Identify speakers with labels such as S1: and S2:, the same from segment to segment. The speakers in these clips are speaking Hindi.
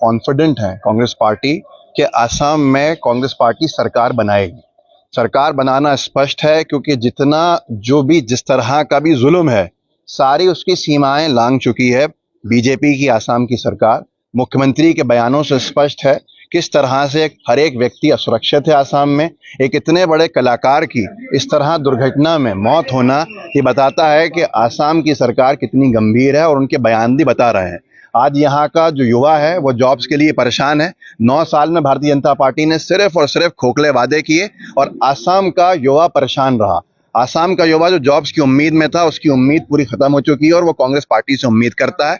S1: कॉन्फिडेंट हैं कांग्रेस पार्टी कि आसाम में कांग्रेस पार्टी सरकार बनाएगी। सरकार बनाना स्पष्ट है क्योंकि जितना जो भी जिस तरह का भी जुल्म है सारी उसकी सीमाएं लांघ चुकी है बीजेपी की आसाम की सरकार। मुख्यमंत्री के बयानों से स्पष्ट है किस तरह से हर एक व्यक्ति असुरक्षित है आसाम में। एक इतने बड़े कलाकार की इस तरह दुर्घटना में मौत होना ये बताता है कि आसाम की सरकार कितनी गंभीर है और उनके बयान भी बता रहे हैं। आज यहाँ का जो युवा है वो जॉब्स के लिए परेशान है। 9 साल में भारतीय जनता पार्टी ने सिर्फ और सिर्फ खोखले वादे किए और आसाम का युवा परेशान रहा। आसाम का युवा जो जॉब्स की उम्मीद में था उसकी उम्मीद पूरी खत्म हो चुकी है और वो कांग्रेस पार्टी से उम्मीद करता है।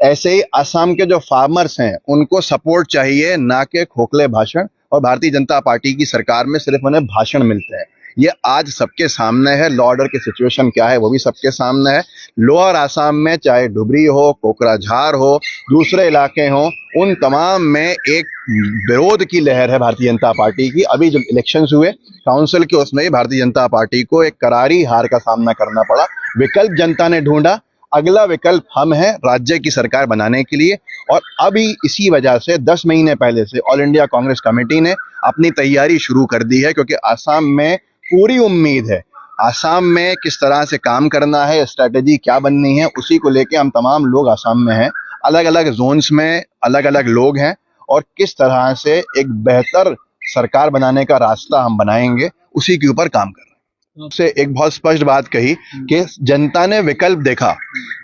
S1: ऐसे ही आसाम के जो फार्मर्स हैं उनको सपोर्ट चाहिए, ना कि खोखले भाषण, और भारतीय जनता पार्टी की सरकार में सिर्फ उन्हें भाषण मिलते हैं। ये आज सबके सामने है। लॉ ऑर्डर की सिचुएशन क्या है वो भी सबके सामने है। लोअर आसाम में चाहे डुबरी हो, कोकराझार हो, दूसरे इलाके हों, उन तमाम में एक विरोध की लहर है भारतीय जनता पार्टी की। अभी जब इलेक्शंस हुए काउंसिल के उसमें भारतीय जनता पार्टी को एक करारी हार का सामना करना पड़ा। विकल्प जनता ने ढूंढा, अगला विकल्प हम हैं राज्य की सरकार बनाने के लिए। और अभी इसी वजह से 10 महीने पहले से ऑल इंडिया कांग्रेस कमेटी ने अपनी तैयारी शुरू कर दी है क्योंकि आसाम में पूरी उम्मीद है। आसाम में किस तरह से काम करना है, स्ट्रेटेजी क्या बननी है, उसी को लेके हम तमाम लोग आसाम में हैं। अलग अलग जोन्स में अलग अलग लोग हैं और किस तरह से एक बेहतर सरकार बनाने का रास्ता हम बनाएंगे उसी के ऊपर काम कर रहे हैं। से एक बहुत स्पष्ट बात कही कि जनता ने विकल्प देखा,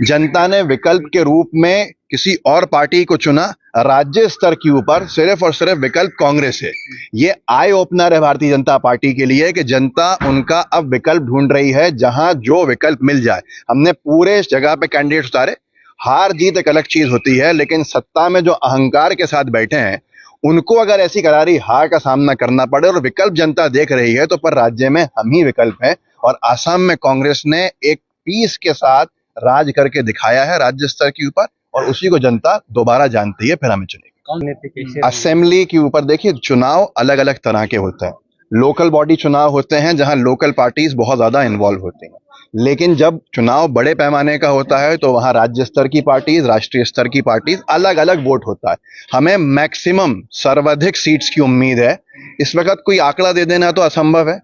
S1: जनता ने विकल्प के रूप में किसी और पार्टी को चुना। राज्य स्तर के ऊपर सिर्फ और सिर्फ विकल्प कांग्रेस है। ये आई ओपनर है भारतीय जनता पार्टी के लिए कि जनता उनका अब विकल्प ढूंढ रही है जहां जो विकल्प मिल जाए। हमने पूरे जगह पे कैंडिडेट उतारे। हार जीत एक अलग चीज होती है, लेकिन सत्ता में जो अहंकार के साथ बैठे हैं उनको अगर ऐसी करारी हार का सामना करना पड़े और विकल्प जनता देख रही है तो पर राज्य में हम ही विकल्प हैं। और आसाम में कांग्रेस ने एक पीस के साथ राज करके दिखाया है राज्य स्तर के ऊपर और उसी को जनता दोबारा जानती है, फिर हमें चुनेगी। असेंबली के ऊपर देखिए, चुनाव अलग अलग तरह के होते हैं। लोकल बॉडी चुनाव होते हैं जहां लोकल पार्टीज बहुत ज्यादा इन्वॉल्व होती हैं, लेकिन जब चुनाव बड़े पैमाने का होता है तो वहां राज्य स्तर की पार्टीज, राष्ट्रीय स्तर की पार्टीज, अलग अलग वोट होता है। हमें मैक्सिमम सर्वाधिक सीट्स की उम्मीद है। इस वक्त कोई आंकड़ा दे देना तो असंभव है,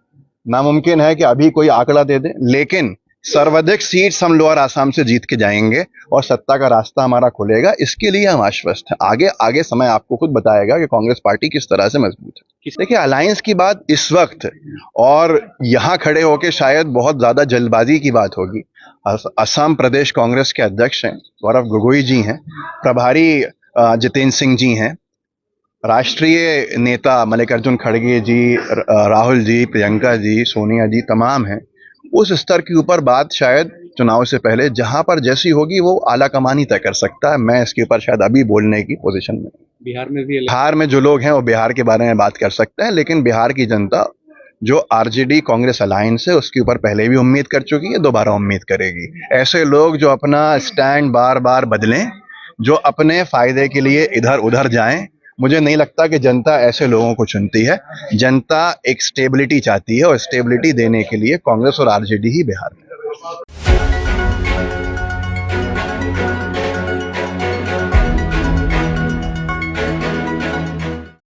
S1: नामुमकिन है कि अभी कोई आंकड़ा दे दे, लेकिन सर्वाधिक सीट्स हम लोअर आसाम से जीत के जाएंगे और सत्ता का रास्ता हमारा खुलेगा। इसके लिए हम आश्वस्त हैं। आगे आगे समय आपको खुद बताएगा कि कांग्रेस पार्टी किस तरह से मजबूत है। देखिए, अलायंस की बात इस वक्त और यहां खड़े होकर शायद बहुत ज्यादा जल्दबाजी की बात होगी। असम प्रदेश कांग्रेस के अध्यक्ष हैं गौरव गोगोई जी हैं, प्रभारी जितेंद्र सिंह जी हैं, राष्ट्रीय नेता मल्लिकार्जुन खड़गे जी, राहुल जी, प्रियंका जी, सोनिया जी, तमाम हैं। उस स्तर के ऊपर बात शायद चुनाव से पहले जहां पर जैसी होगी वो आला कमान ही तय कर सकता है। मैं इसके ऊपर शायद अभी बोलने की पोजीशन में। बिहार में जो लोग हैं वो बिहार के बारे में बात कर सकते हैं, लेकिन बिहार की जनता जो आरजेडी कांग्रेस अलायंस है उसके ऊपर पहले भी उम्मीद कर चुकी है, दोबारा उम्मीद करेगी। ऐसे लोग जो अपना स्टैंड बार बार बदलें, जो अपने फायदे के लिए इधर उधर जाएं, मुझे नहीं लगता कि जनता ऐसे लोगों को चुनती है। जनता एक स्टेबिलिटी चाहती है और स्टेबिलिटी देने के लिए कांग्रेस और आरजेडी ही बिहार में है।